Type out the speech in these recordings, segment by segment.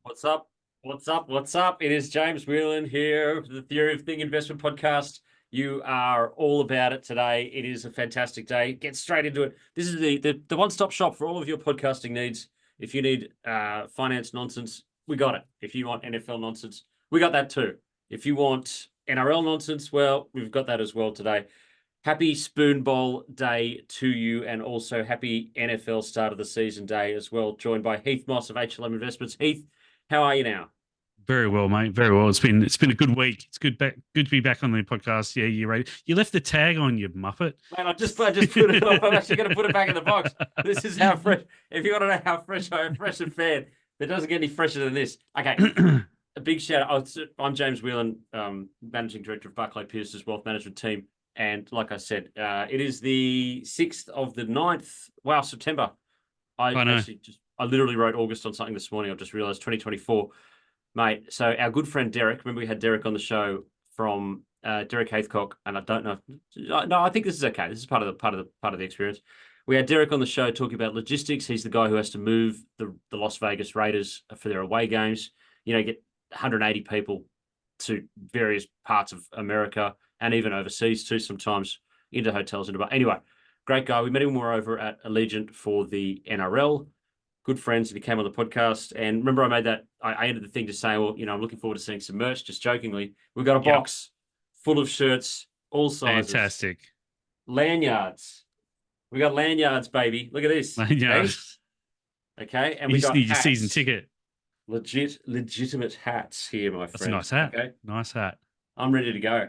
What's up? What's up? What's up? It is James Whelan here for the Theory of Thing Investment Podcast. You are all about it today. It is a fantastic day. Get straight into it. This is the one-stop shop for all of your podcasting needs. If you need finance nonsense, we got it. If you want NFL nonsense, we got that too. If you want NRL nonsense, well, we've got that as well today. Happy Spoon Bowl Day to you, and also happy NFL start of the season day as well. Joined by Heath Moss of HLM Investments. Heath, how are you now? Very well, mate. Very well. It's been a good week. It's good to be back on the podcast. Yeah, you're right. You left the tag on, you muppet. Man, I just put it off. I'm actually going to put it back in the box. This is how fresh. If you want to know how fresh I am, fresh and fair, it doesn't get any fresher than this. Okay, a big shout out. I'm James Whelan, managing director of Barclay Pierce's wealth management team, and like I said, it is the 6th of the 9th. Wow, September. I know. I literally wrote August on something this morning. I've just realised 2024. Mate, so our good friend Derek, remember we had Derek on the show from Derek Haithcock, and I don't know. No, I think this is okay. This is part of the experience. We had Derek on the show talking about logistics. He's the guy who has to move the Las Vegas Raiders for their away games. You know, get 180 people to various parts of America and even overseas too, sometimes into hotels and anyway, great guy. We met him over at Allegiant for the NRL. Good friends, and he came on the podcast. And remember, I ended the thing to say, well, I'm looking forward to seeing some merch, just jokingly. We've got a box full of shirts, all sizes. Fantastic. Lanyards. We got lanyards, baby. Look at this. Lanyards. Okay. And you we just got need hats. your season ticket. Legitimate hats here, my friend. That's a nice hat. Okay? Nice hat. I'm ready to go.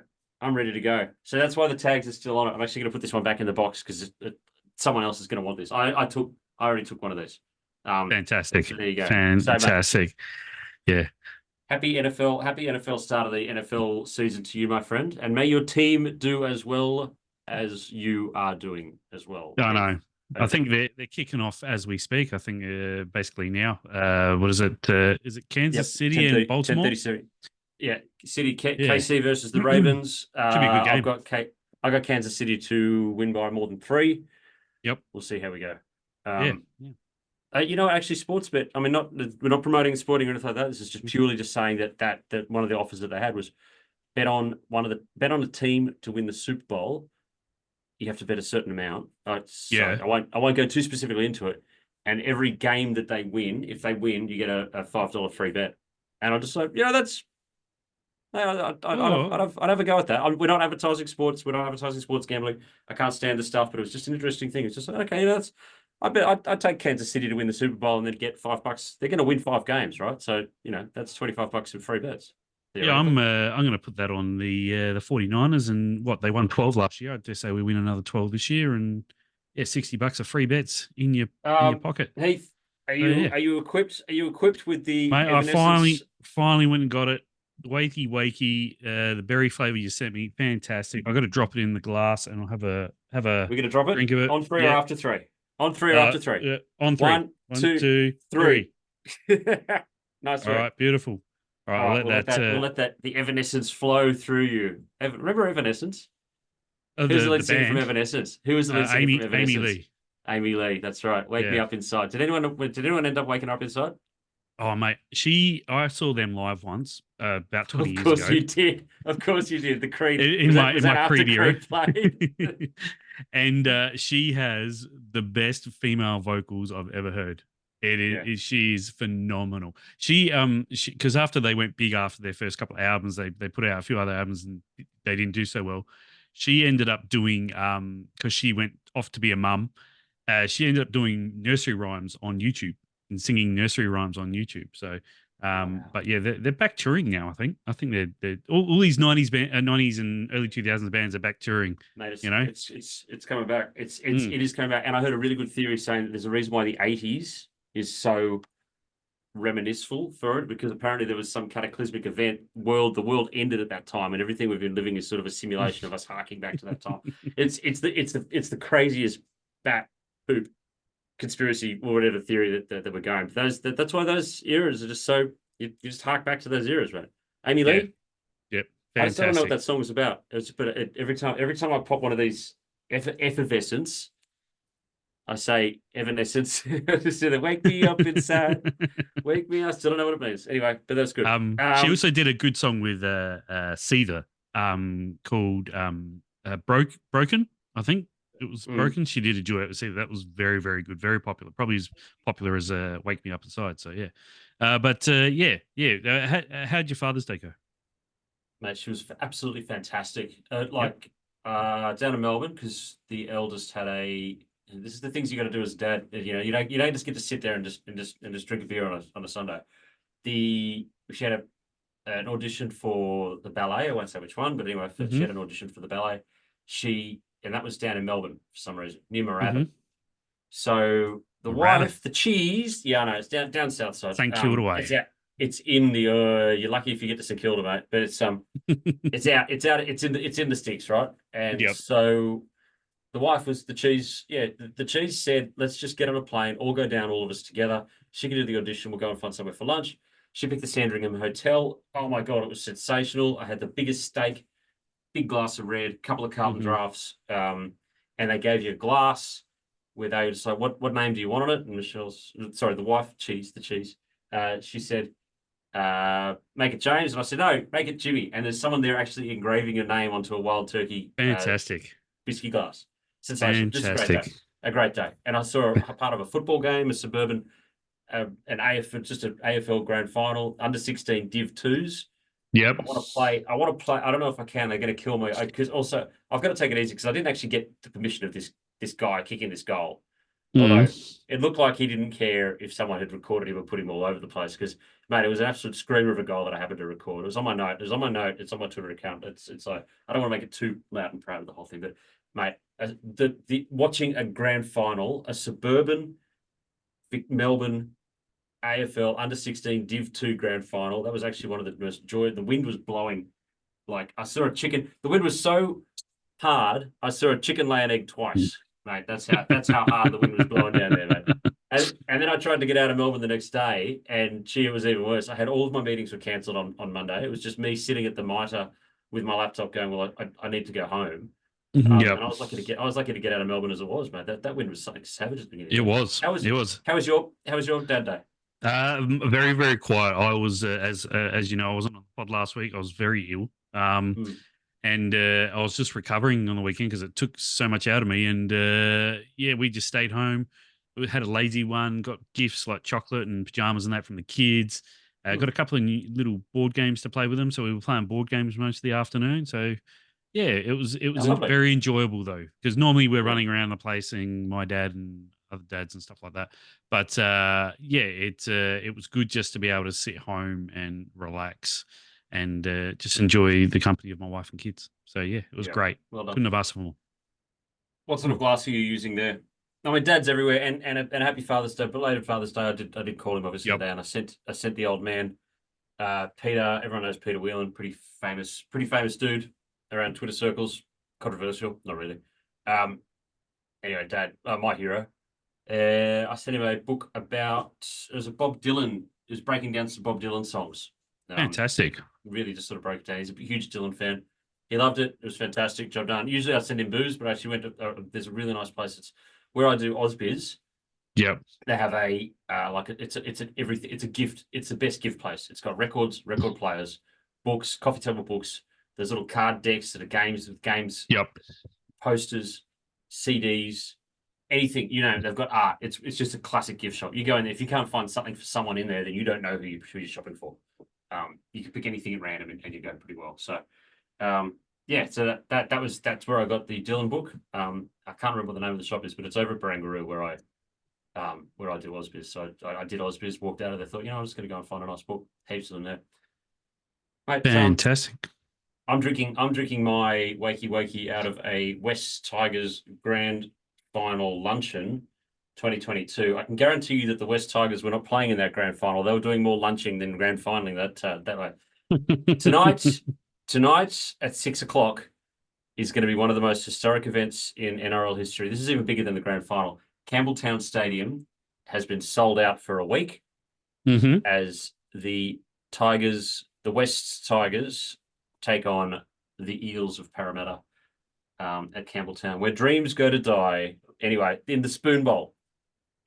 So that's why the tags are still on it. I'm actually going to put this one back in the box because someone else is going to want this. I already took one of these. Fantastic. So there you go. Fantastic. So, yeah. Happy NFL start of the NFL season to you, my friend. And may your team do as well as you are doing as well. I know. I think they're kicking off as we speak. I think basically now. What is it? Is it Kansas City and Baltimore? 10:30. Yeah, KC versus the Ravens. Should be a good game. I got Kansas City to win by more than 3. Yep. We'll see how we go. Yeah. Actually, Sportsbet. I mean, we're not promoting sporting or anything like that. This is just purely just saying that one of the offers that they had was bet on a team to win the Super Bowl. You have to bet a certain amount. I won't go too specifically into it. And every game that they win, if they win, you get a $5 free bet. And I just like, that's. I'd have a go at that. We're not advertising sports. We're not advertising sports gambling. I can't stand the stuff, but it was just an interesting thing. It's just like, okay, that's. I bet I'd take Kansas City to win the Super Bowl and then get $5. They're going to win 5 games, right? So that's $25 in free bets. Yeah, I'm going to put that on the 49ers, and they won 12 last year. I dare say we win another 12 this year, and $60 of free bets in your pocket. Heath, are you equipped? Are you equipped with the? Mate, I finally went and got it. Wakey, the berry flavor you sent me, fantastic. I got to drop it in the glass, and I'll have a. We're going to drop it drink of it on 3 or after 3. On 3 or after 3? Yeah, on 3. 1, 2, 3. Nice. All right, beautiful. All right, we'll let the Evanescence flow through you. Remember Evanescence? Who's the lead singer from Evanescence? Who was the lead singer from Evanescence? Amy Lee. Amy Lee, that's right. Wake me up inside. Did anyone end up waking up inside? Oh, mate, I saw them live once about 20 years ago. Of course you did. The Creed. In my Creed era. Creed and she has the best female vocals I've ever heard. She is phenomenal. She because after they went big after their first couple of albums, they put out a few other albums and they didn't do so well. She ended up doing because she went off to be a mum. She ended up doing nursery rhymes on YouTube and singing nursery rhymes on YouTube. So, but yeah, they're back touring now. I think they're all these 90s and early 2000s bands are back touring. Mate, it's coming back. It is coming back. And I heard a really good theory saying that there's a reason why the 80s is so reminiscent for it, because apparently there was some cataclysmic event. The world ended at that time, and everything we've been living is sort of a simulation of us harking back to that time. It's the craziest bat poop conspiracy or whatever theory that we're going. But that's why those eras are just so you just hark back to those eras, right? Amy Lee. Yep. Fantastic. I just don't know what that song was about. Every time I pop one of these effervescence, I say Evanescence. Instead of wake me up inside, wake me. I still don't know what it means. Anyway, but that's good. She also did a good song with Seether, called Broken. I think it was Broken. She did a duet with Seether. That was very, very good, very popular. Probably as popular as Wake Me Up Inside. So yeah, yeah. How'd your Father's Day go? Mate, she was absolutely fantastic. Yep. Down in Melbourne, because the eldest had a. This is the things you got to do as a dad. You don't just get to sit there and just drink a beer on a Sunday. She had an audition for the ballet. I won't say which one, but anyway, she had an audition for the ballet. And that was down in Melbourne for some reason, near Moorabbin. So the wife, the cheese, yeah, no, it's down south side. St Kilda way. It's in the. You're lucky if you get to St Kilda, mate. But it's it's in the sticks, right? And so the wife was the cheese. Yeah, the cheese said, "Let's just get on a plane, all go down, all of us together. She can do the audition. We'll go and find somewhere for lunch." She picked the Sandringham Hotel. Oh my god, it was sensational. I had the biggest steak, big glass of red, couple of Carlton drafts, and they gave you a glass where they would say, "What name do you want on it?" And the wife, the cheese. She said, "Make it James," and I said, "No, make it Jimmy." And there's someone there actually engraving your name onto a wild turkey. Fantastic. Whiskey glass. Sensational. Just a great day. A great day. And I saw a part of a football game, a suburban, an AFL grand final, under 16 Div 2s. Yep. I want to play. I don't know if I can. They're going to kill me. Because also, I've got to take it easy because I didn't actually get the permission of this guy kicking this goal. Although it looked like he didn't care if someone had recorded him or put him all over the place. Because, mate, it was an absolute screamer of a goal that I happened to record. It was on my note. It's on my Twitter account. It's like, I don't want to make it too loud and proud of the whole thing. But, mate, watching a grand final, a suburban Melbourne AFL under 16 Div 2 grand final, that was actually one of the most joyous. The wind was blowing. Like, I saw a chicken. The wind was so hard, I saw a chicken lay an egg twice. Mate, that's how hard the wind was blowing down there, mate. And then I tried to get out of Melbourne the next day, and gee, it was even worse. I had all of my meetings were cancelled on Monday. It was just me sitting at the Mitre with my laptop going, well, I need to go home. And I was lucky to get out of Melbourne as it was, mate. That wind was something savage at the beginning. It was. How was your dad day? Very, very quiet. I was, as you know, I wasn't on the pod last week. I was very ill. And I was just recovering on the weekend because it took so much out of me. And we just stayed home. We had a lazy one, got gifts like chocolate and pajamas and that from the kids. Got a couple of new little board games to play with them. So we were playing board games most of the afternoon. So yeah, it was very enjoyable though, because normally we're running around the place seeing my dad and other dads and stuff like that. But it was good just to be able to sit home and relax and just enjoy the company of my wife and kids. So yeah, it was great. Well done. Couldn't have asked for more. What sort of glass are you using there? I mean, Dad's everywhere, and a happy Father's Day, belated Father's Day. I did call him obviously today, and I sent the old man, Peter. Everyone knows Peter Whelan, pretty famous dude around Twitter circles. Controversial, not really. Anyway, Dad, my hero. I sent him a book about it was a Bob Dylan. He was breaking down some Bob Dylan songs. Fantastic. Really just sort of broke it down. He's a huge Dylan fan. He loved it. It was fantastic. Job done. Usually I send him booze, but I actually went to there's a really nice place. It's where I do Ozbiz. Yep. They have it's a gift. It's the best gift place. It's got records, record players, books, coffee table books. There's little card decks that are games. Yep. Posters, CDs, anything. They've got art. It's just a classic gift shop. You go in there. If you can't find something for someone in there, then you don't know who you're shopping for. You can pick anything at random and you go pretty well. So, so that's where I got the Dylan book. I can't remember what the name of the shop is, but it's over at Barangaroo where I do Ozbiz. So I did Ozbiz, walked out of there, thought, I'm just going to go and find a nice book. Heaps of them there. Mate, fantastic. I'm drinking my wakey out of a West Tigers grand final luncheon 2022. I can guarantee you that the West Tigers were not playing in that grand final. They were doing more lunching than grand finaling that way. Tonight at 6:00 is going to be one of the most historic events in NRL history. This is even bigger than the grand final. Campbelltown Stadium has been sold out for a week as the West Tigers take on the Eels of Parramatta at Campbelltown, where dreams go to die. Anyway, in the Spoon Bowl,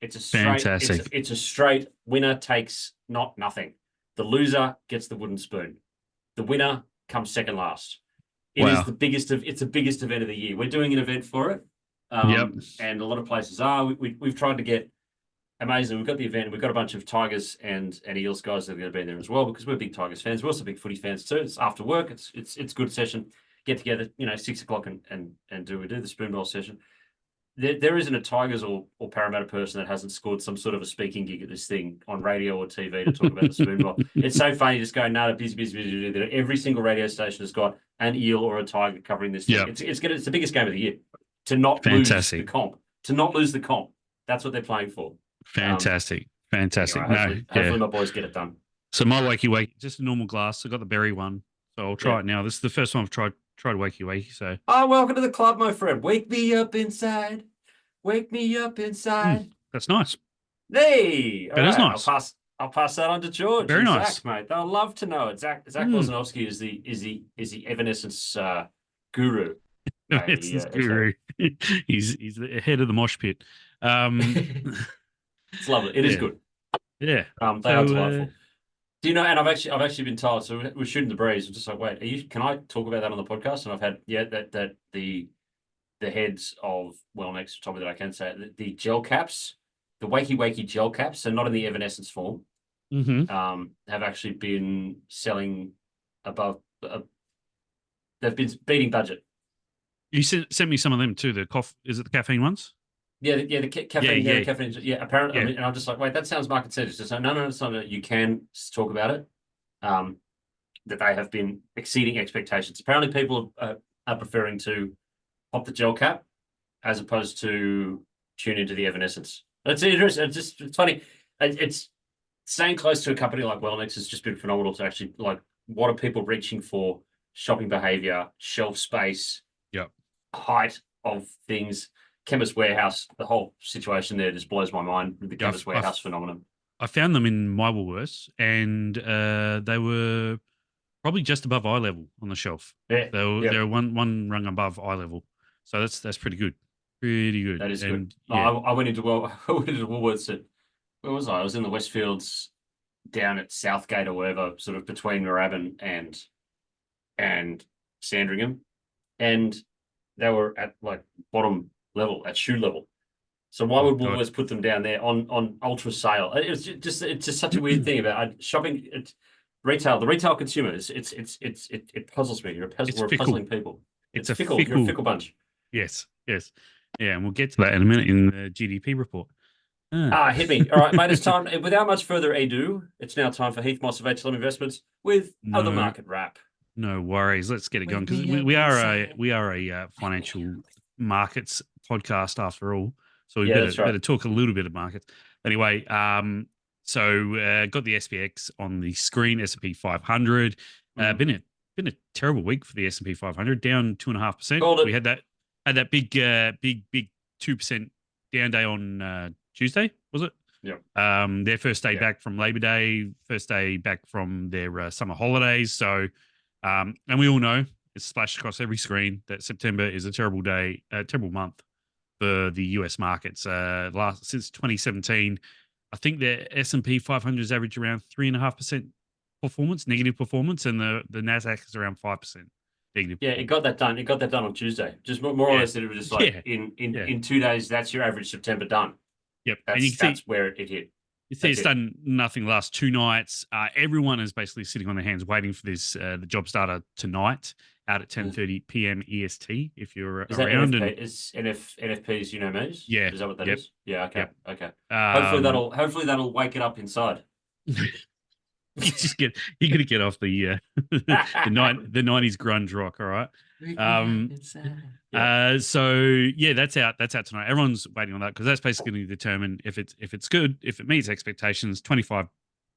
it's a straight. Fantastic. It's a straight winner takes nothing. The loser gets the wooden spoon. The winner comes second last. It is Wow. the biggest event of the year. We're doing an event for it. Yep. And a lot of places are. We've tried to get amazing. We've got the event. We've got a bunch of Tigers and Eels guys that are going to be there as well because we're big Tigers fans. We're also big Footy fans too. It's after work. It's good session. Get together, 6 o'clock and do the Spoon Bowl session. There isn't a Tigers or Parramatta person that hasn't scored some sort of a speaking gig at this thing on radio or TV to talk about the Spoon Bowl. It's so funny just going, no, busy. Every single radio station has got an Eel or a Tiger covering this thing. Yep. It's the biggest game of the year. To not lose the comp. To not lose the comp. That's what they're playing for. Fantastic. Anyway, hopefully my boys get it done. So my wakey wake, just a normal glass. I got the berry one, so I'll try it now. This is the first one I've tried wakey wakey. So welcome to the club, my friend. Wake me up inside. Wake me up inside. That's nice. Hey, that is nice. I'll pass that on to George. Very nice, Zach, mate. They'll love to know it. Zach Bosnowski is the Evanescence guru. Guru. He's the head of the mosh pit. It's lovely. It is good. Yeah. They are delightful. Do you know? And I've actually been told. So we're shooting the breeze. I'm just like, wait, can I talk about that on the podcast? And I've had that the heads of Wellnex told me that I can say it, the gel caps, the wakey gel caps, and not in the Evanescence form, have actually been selling above. They've been beating budget. You sent me some of them too. Is it the caffeine ones? Yeah, the caffeine. The caffeine. Yeah, apparently. Yeah. And I'm just like, wait, that sounds market sensitive. So no, it's not. You can talk about it. That they have been exceeding expectations. Apparently, people are preferring to pop the gel cap as opposed to tune into the Evanescence. It's interesting. It's funny. It's staying close to a company like Wellnex has just been phenomenal to actually like what are people reaching for? Shopping behavior, shelf space, height of things. Chemist Warehouse, the whole situation there just blows my mind with the Chemist Warehouse phenomenon. I found them in my Woolworths, and they were probably just above eye level on the shelf. Yeah, they were one rung above eye level, so that's pretty good. Pretty good. That is good. I went into Woolworths at where was I? I was in the Westfields down at Southgate or wherever, sort of between Moorabbin and Sandringham, and they were at like bottom level, at shoe level. So why would Woolworths put them down there on ultra sale? It's just such a weird thing about shopping. Retail, the retail consumer it puzzles me. We're puzzling people. It's fickle. You're a fickle bunch. Yes. Yeah, and we'll get to that in a minute in the GDP report. Hit me. All right, mate, it's time. Without much further ado, it's now time for Heath Moss of HLM Investments with other market wrap. No worries. Let's get it going because we are a financial markets podcast after all. So we better talk a little bit of markets. Anyway, so got the SPX on the screen, S&P 500. Been a terrible week for the S&P 500, down 2.5%. We had that big 2% down day on Tuesday, was it? Yeah. Their first day back from Labor Day, first day back from their summer holidays. So, and we all know it's splashed across every screen that September is a terrible month for the US markets. Since 2017, I think the S&P 500 has averaged around 3.5% negative performance, and the Nasdaq is around 5% negative. Yeah, it got that done. It got that done on Tuesday. Just more or less that it was just like in 2 days, that's your average September done. Yep, that's where it hit. You see, it's done nothing the last 2 nights. Everyone is basically sitting on their hands waiting for this the jobs data tonight out at 10:30 p.m. EST. If you're around, is NFPs, you know, me's? Yeah, is that what that is? Yeah, okay, yep. Okay. Hopefully that'll wake it up inside. You gotta get off the 90s grunge rock, all right. So yeah, that's out tonight. Everyone's waiting on that because that's basically going to determine if it's good, if it meets expectations. 25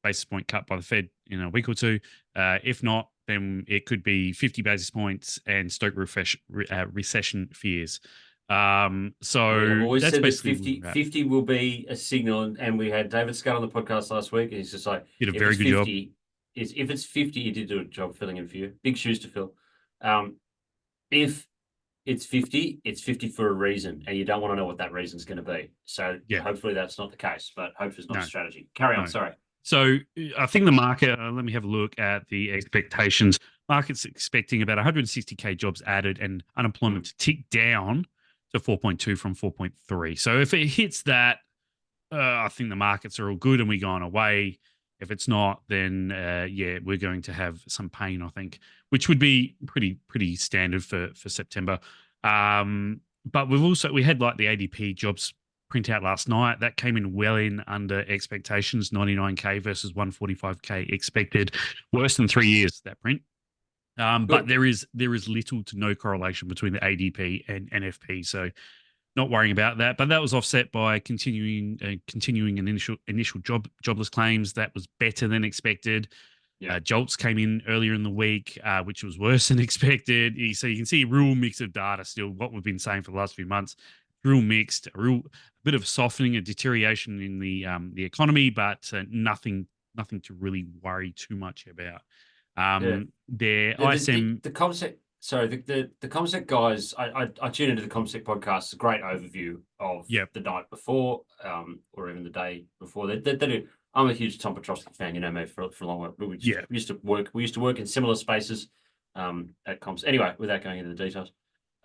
basis point cut by the Fed in a week or two. If not, then it could be 50 basis points and stoke recession fears. So I've always that's said basically 50 will be a signal, and we had David Scott on the podcast last week, and he's just like, did a very good job. If it's 50, he did do a job filling in for you. Big shoes to fill. If it's 50. It's 50 for a reason, and you don't want to know what that reason's going to be. So hopefully that's not the case, but hopefully it's not a strategy. Carry on. Sorry. So I think the market, let me have a look at the expectations. Market's expecting about 160K jobs added and unemployment to tick down to 4.2 from 4.3. So if it hits that, I think the markets are all good and we're going away. If it's not, then we're going to have some pain, I think, which would be pretty standard for September. But we had like the ADP jobs print out last night. That came in well in under expectations, 99K versus 145K expected. Worse than 3 years, that print. But there is little to no correlation between the ADP and NFP. So not worrying about that. But that was offset by continuing initial jobless claims. That was better than expected. Jolts came in earlier in the week, which was worse than expected. So you can see a real mix of data still, what we've been saying for the last few months. Real mixed, a bit of softening, a deterioration in the economy, but nothing to really worry too much about. Their ISM, the Comsec. Sorry, the Comsec guys. I tune into the Comsec podcast. It's a great overview of the night before, or even the day before. They do. I'm a huge Tom Petrosky fan. You know me for a long while. We used to work in similar spaces at Comsec. Anyway, without going into the details.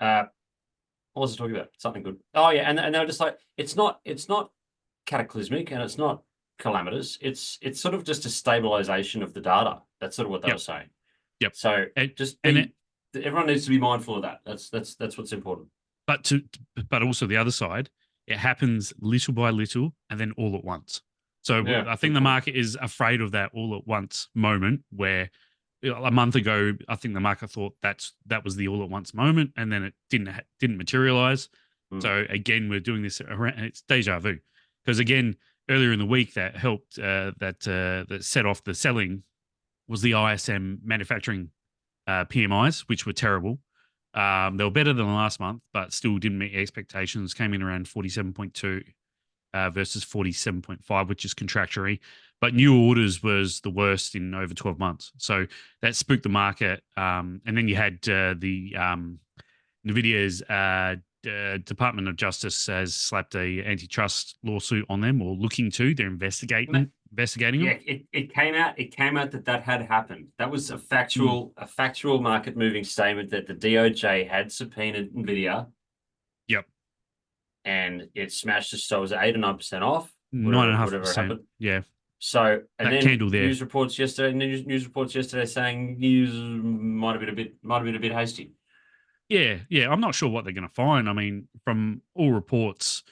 What was I talking about? Something good. Oh yeah, and they were just like, it's not cataclysmic and it's not calamitous. It's sort of just a stabilization of the data. That's sort of what they were saying. Yep. So everyone needs to be mindful of that. That's what's important. But also the other side, it happens little by little and then all at once. So I think the market is afraid of that all at once moment where a month ago, I think the market thought that was the all at once moment, and then it didn't materialize. So again, we're doing this around. It's deja vu, because again, earlier in the week that helped that set off the selling was the ISM manufacturing PMIs, which were terrible. They were better than last month, but still didn't meet expectations. Came in around 47.2 versus 47.5, which is contractory. But new orders was the worst in over 12 months. So that spooked the market. And then you had NVIDIA's Department of Justice has slapped a antitrust lawsuit on them, or looking to. They're investigating them. Yeah, it came out that had happened. That was a factual market moving statement that the DOJ had subpoenaed NVIDIA. Yep. And it smashed the stock. Was 8 or 9% off? 9.5%. Yeah. So and that then candle there. News reports yesterday saying news might have been a bit hasty. Yeah. I'm not sure what they're going to find. I mean, from all reports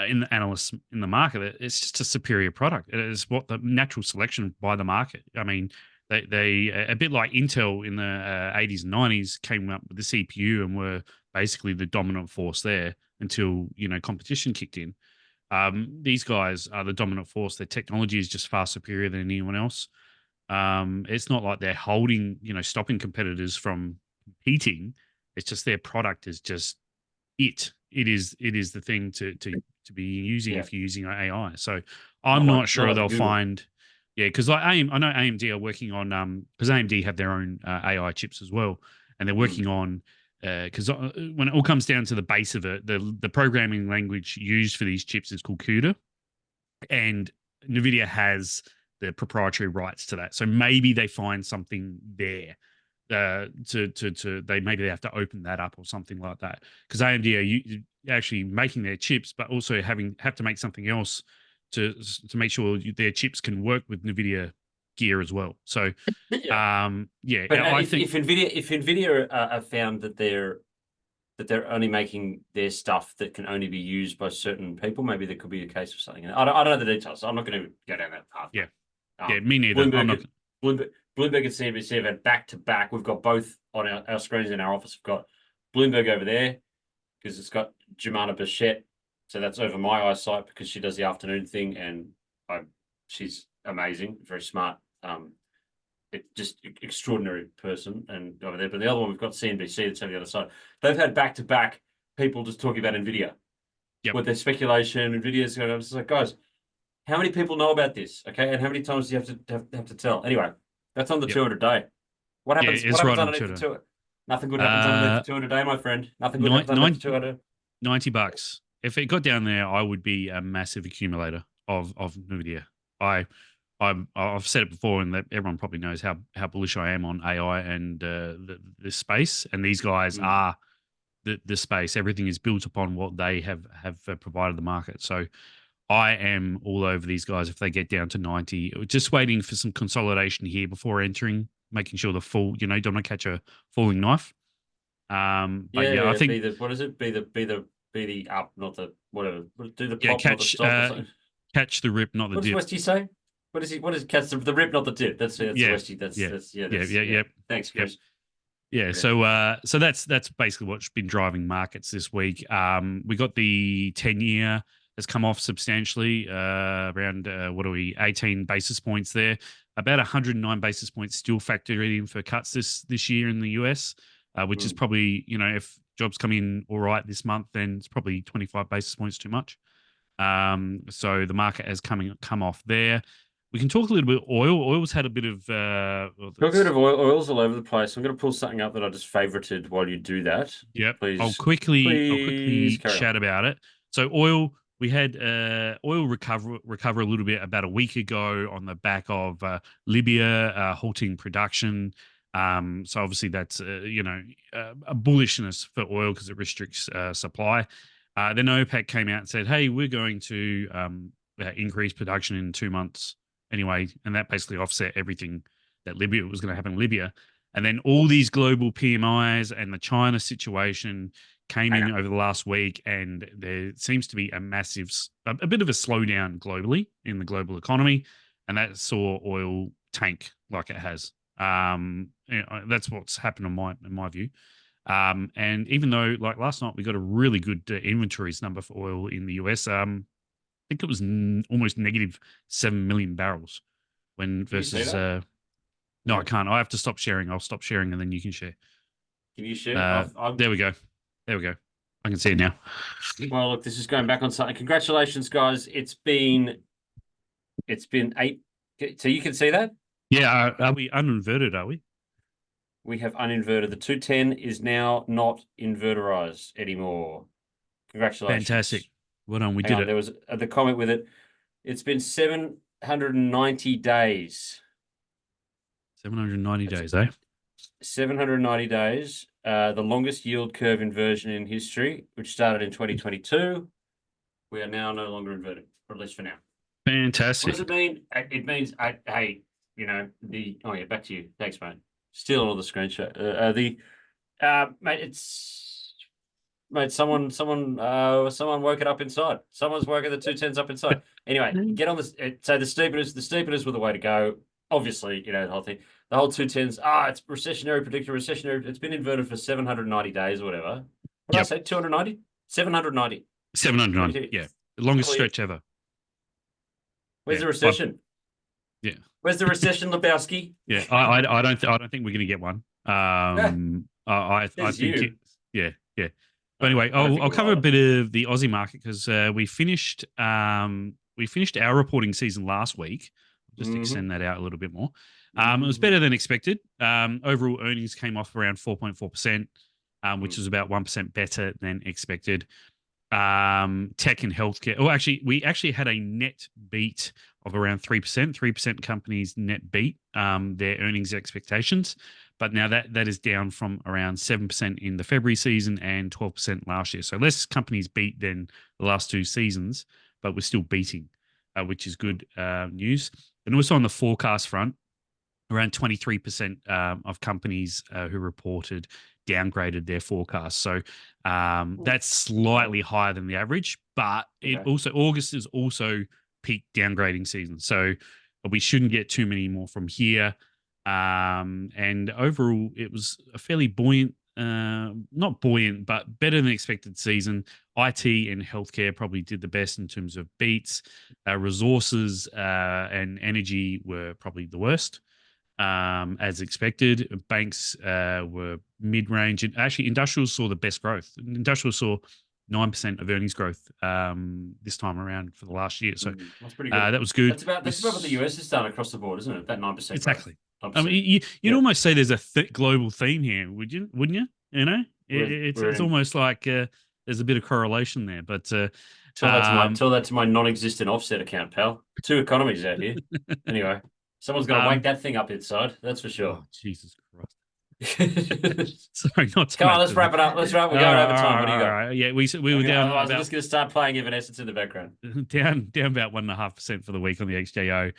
in the analysts in the market, it's just a superior product. It is what the natural selection by the market. I mean, they a bit like Intel in the 80s and 90s came up with the CPU and were basically the dominant force there until competition kicked in. These guys are the dominant force. Their technology is just far superior than anyone else. It's not like they're stopping competitors from competing. It's just their product is just it. It is the thing to be using if you're using AI. So I'm not sure they'll find. Yeah, because I know AMD are working on because AMD have their own AI chips as well, and they're working on. Because when it all comes down to the base of it, the programming language used for these chips is called CUDA, and NVIDIA has the proprietary rights to that. So maybe they find something there maybe they have to open that up or something like that. Because AMD are actually making their chips, but also have to make something else to make sure their chips can work with NVIDIA gear as well. So But I think if NVIDIA are found that they're only making their stuff that can only be used by certain people, maybe there could be a case of something. I don't know the details, so I'm not going to go down that path. Me neither. Bloomberg and CNBC have had back to back. We've got both on our screens in our office. We've got Bloomberg over there because it's got Jemana Bichette, so that's over my eyesight because she does the afternoon thing, and she's amazing, very smart. Just extraordinary person, and over there. But the other one, we've got CNBC that's on the other side. They've had back to back people just talking about NVIDIA with their speculation. NVIDIA's going. I'm just like, guys, how many people know about this? Okay, and how many times do you have to tell? Anyway, that's on the 200 day. What happens? What happens underneath the 200? Nothing good happens underneath Uh, the 200 a day, my friend. Nothing good nine, happens underneath nine, the 200. $90. If it got down there, I would be a massive accumulator of Nvidia. I I've said it before, and that everyone probably knows how bullish I am on AI and the space. And these guys Mm. are the space. Everything is built upon what they have provided the market. So I am all over these guys if they get down to 90. Just waiting for some consolidation here before entering, making sure the full, don't want to catch a falling knife. But Yeah, yeah, I yeah. think Be the what is it? Be the up, not the whatever. Do the yeah, pop, not the stop, or something. catch the rip, not the What does dip. Westy say? What is he? What is catch the rip, not the dip? That's the Yeah, Westy. That's yeah, that's yeah. yeah, That's yeah, yeah. yeah, Thanks, yep. Chris. Yeah, Yeah. so that's basically what's been driving markets this week. We got the 10-year has come off substantially, around what are we, 18 basis points there. About 109 basis points still factored in for cuts this year in the US, which is Mm. probably, if jobs come in all right this month, then it's probably 25 basis points too much. So the market has come off there. We can talk a little bit. Oil's had a bit of Talking about oils all over the place. I'm going to pull something up that I just favorited while you do that. Yep. I'll Please, quickly carry on. chat about it. So oil, we had oil recover a little bit about a week ago on the back of Libya halting production. So obviously that's a bullishness for oil because it restricts supply. Then OPEC came out and said, "Hey, we're going to increase production in 2 months anyway," and that basically offset everything that Libya was going to happen in Libya. And then all these global PMIs and the China situation came Hang in on. over the last week, and there seems to be a bit of a slowdown globally in the global economy, and that saw oil tank like it has. That's what's happened in my view. And even though, like last night, we got a really good inventories number for oil in the US. I think it was almost negative 7 million barrels when Can you see versus that? no, Yeah. I can't. I have to stop sharing. I'll stop sharing and then you can share. Can you share? I've There we go. There we go. I can see it now. well, look, this is going back on something. Congratulations, guys. It's been eight. So you can see that Yeah, are we uninverted? Are we? we have uninverted. The 210 is now not inverterized anymore. Fantastic. Congratulations. Well done. We Hang did on, it. there was the comment with it. It's been 790 days. 790 It's days, eh? 790 days. The longest yield curve inversion in history, which started in 2022. We are now no longer inverted, or at least for now. What does Fantastic. it mean? It means, hey, oh yeah, back to you. Thanks, mate. Still on the screenshot. Mate, someone woke it up inside. Someone's woken the 210s up inside. Anyway, get on this. So the steepeners were the way to go. Obviously, the whole thing, the whole 210s. It's recessionary, predictor, recessionary. It's been inverted for 790 days or whatever. What did I Yep. say? 290? 790. 790. Yeah. The longest stretch ever. Where's Yeah. the recession? Yeah. Where's the recession, Lebowski? Yeah. I don't think we're going to get one. I Says think you. yeah. But anyway, I don't think I'll we'll cover a either. bit of the Aussie market because we finished our reporting season last week. Just to extend that out a little bit more. It was better than expected. Overall earnings came off around 4.4%, which is about 1% better than expected. Tech and healthcare. Oh, actually, we actually had a net beat of around 3%. 3% companies net beat their earnings expectations. But now that is down from around 7% in the February season and 12% last year. So less companies beat than the last two seasons, but we're still beating, which is good news. And also on the forecast front, around 23% of companies who reported downgraded their forecast. So that's slightly higher than the average, but August is also peak downgrading season. So we shouldn't get too many more from here. And overall, it was a fairly buoyant, not buoyant, but better than expected season. IT and healthcare probably did the best in terms of beats. Resources and energy were probably the worst. As expected, banks were mid-range, and actually, industrials saw the best growth. Industrials saw 9% of earnings growth this time around for the last year. So that's pretty good. that was good. That's about what the US has done across the board, isn't it? That 9% Exactly. I mean, you'd almost say there's a global theme here, wouldn't you? You know, it's almost like there's a bit of correlation there. But tell that to my non-existent offset account, pal. Two economies out here. Anyway, someone's got to wake that thing up inside. That's for sure. Oh, Jesus Christ. Sorry, not to Come on, let's wrap it up. Let's wrap. We're going over time. What do you got? Right. Yeah, we were down. I'm just going to start playing Evanescence in the background. Down about 1.5% for the week on the XJO.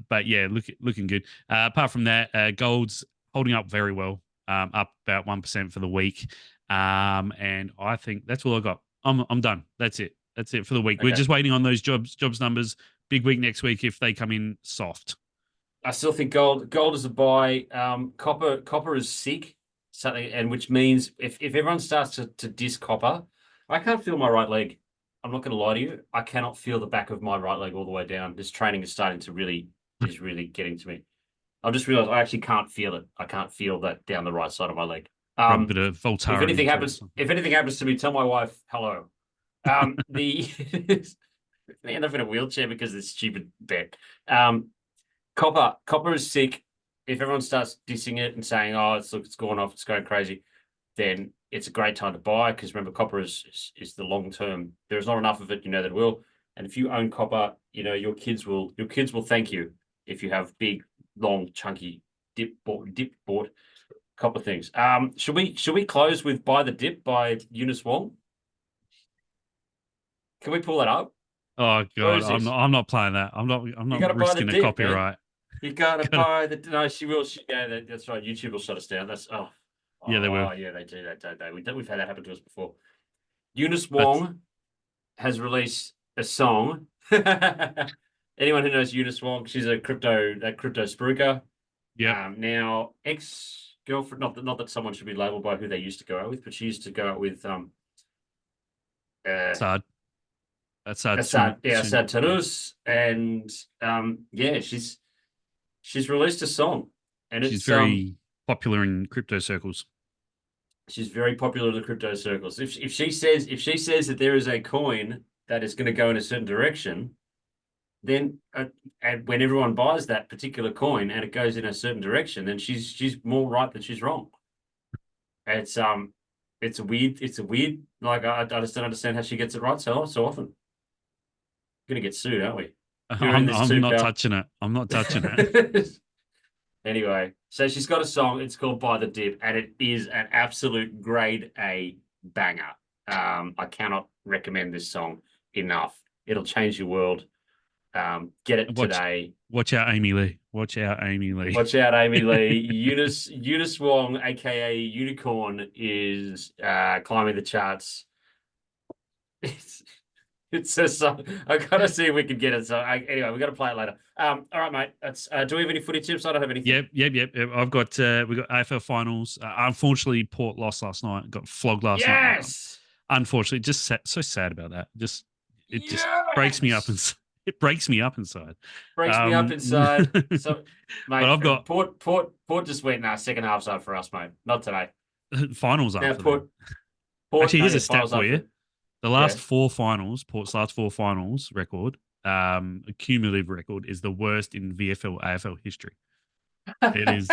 But yeah, looking good. Apart from that, gold's holding up very well. Up about 1% for the week. And I think that's all I got. I'm done. That's it. That's it for the week. Okay. We're just waiting on those jobs numbers. Big week next week if they come in soft. I still think gold is a buy. Copper is sick, something, and which means if everyone starts to diss copper, I can't feel my right leg. I'm not going to lie to you. I cannot feel the back of my right leg all the way down. This training is starting to really getting to me. I've just realized I actually can't feel it. I can't feel that down the right side of my leg. A bit of Voltaren. If anything happens to me, tell my wife hello. They end up in a wheelchair because of this stupid bet. Copper is sick. If everyone starts dissing it and saying, "Oh, it's going off, it's going crazy," then it's a great time to buy because remember, copper is the long term. There's not enough of it, that it will. And if you own copper, your kids will thank you if you have big, long, chunky dip bought copper things. Should we close with "Buy the Dip" by Eunice Wong? Can we pull that up? Oh God, I'm not playing that. I'm not risking a copyright. Man. You gotta buy the. No, she will. That's right. YouTube will shut us down. Yeah, they will. Yeah, they do that, don't they? We've had that happen to us before. Eunice Wong has released a song. Anyone who knows Eunice Wong, she's a crypto spruiker. Yeah. Now ex-girlfriend. Not that someone should be labeled by who they used to go out with, but she used to go out with Sad. That's sad. Sad Tarus, and she's released a song, and she's very popular in crypto circles. She's very popular in the crypto circles. If she says that there is a coin that is going to go in a certain direction, then and when everyone buys that particular coin and it goes in a certain direction, then she's more right than she's wrong. It's a weird. Like I just don't understand how she gets it right so often. We're gonna get sued, aren't we? I'm not touching it. I'm not touching it. Anyway, so she's got a song. It's called "Buy the Dip," and it is an absolute grade A banger. I cannot recommend this song enough. It'll change your world. Get it today. Watch out, Amy Lee. Watch out, Amy Lee. Eunice Wong, aka Unicorn, is climbing the charts. It's a song. I gotta see if we can get it. So anyway, we got to play it later. All right, mate. Do we have any footy tips? I don't have anything. Yep. I've got we got AFL finals. Unfortunately, Port lost last night. Got flogged last night. Yes. Unfortunately, just so sad about that. Just breaks me up inside. It breaks me up inside. Me up inside. So, mate, but I've got Port just went second half's up for us, mate. Not today. Finals up. Now, Port actually, here's a stat for you. The last four finals, Port's last four finals record, a cumulative record, is the worst in VFL AFL history. It is.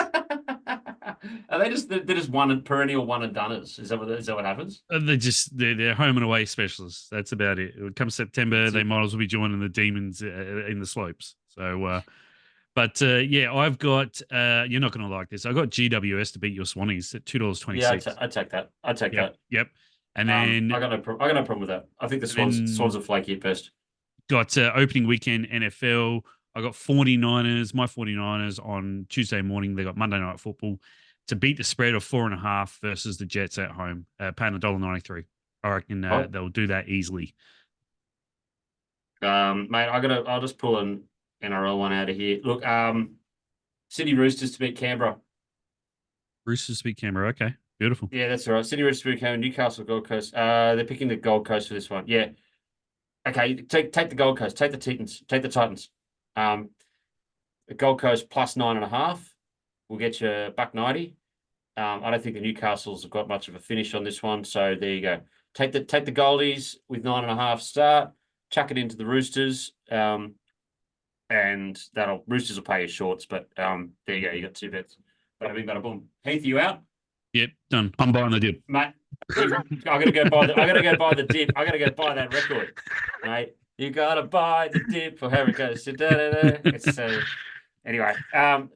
Are they just perennial one and doneers? Is that what happens? They're home and away specialists. That's about it. It would come September, they might as well be joining the Demons in the slopes. So, I've got. You're not going to like this. I got GWS to beat your Swannies at $2.26. Yeah, I take that. Yep. And then I got no problem with that. I think the Swans are flaky at best. Got opening weekend NFL. I got 49ers, my 49ers on Tuesday morning. They got Monday Night Football to beat the spread of 4.5 versus the Jets at home, paying $1.93. I reckon they'll do that easily. Mate, I'll just pull an NRL one out of here. Look, Sydney Roosters to beat Canberra. Roosters to beat Canberra. Okay. Beautiful. Yeah, that's all right. Sydney Roosters to beat Canberra, Newcastle Gold Coast. They're picking the Gold Coast for this one. Yeah. Okay, take the Gold Coast. Take the Titans. Take the Titans. The Gold Coast plus 9.5 will get you $1.90. I don't think the Newcastles have got much of a finish on this one, so there you go. Take the Goldies with 9.5 start. Chuck it into the Roosters. and Roosters will pay you shorts. But there you go, you got 2 bets. Bada bing, bada boom. Heath, you out? Yep, done. I'm buying the dip, mate. I gotta go buy the dip. I gotta go buy that record, mate. You gotta buy the dip for however it goes. It's anyway.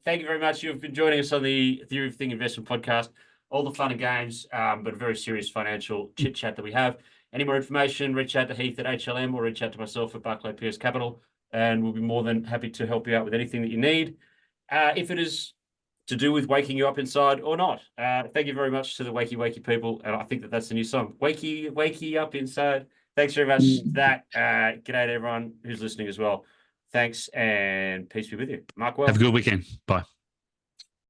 Thank you very much. You've been joining us on the Theory of Thing Investment Podcast. All the fun and games, but very serious financial chit chat that we have. Any more information, reach out to Heath at HLM or reach out to myself at Barclay Pierce Capital, and we'll be more than happy to help you out with anything that you need. If it is to do with waking you up inside or not. Thank you very much to the Wakey people, and I think that's the new song. Wakey up inside. Thanks very much for that. G'day to everyone who's listening as well. Thanks, and peace be with you. Mark Well. Have a good weekend. Bye.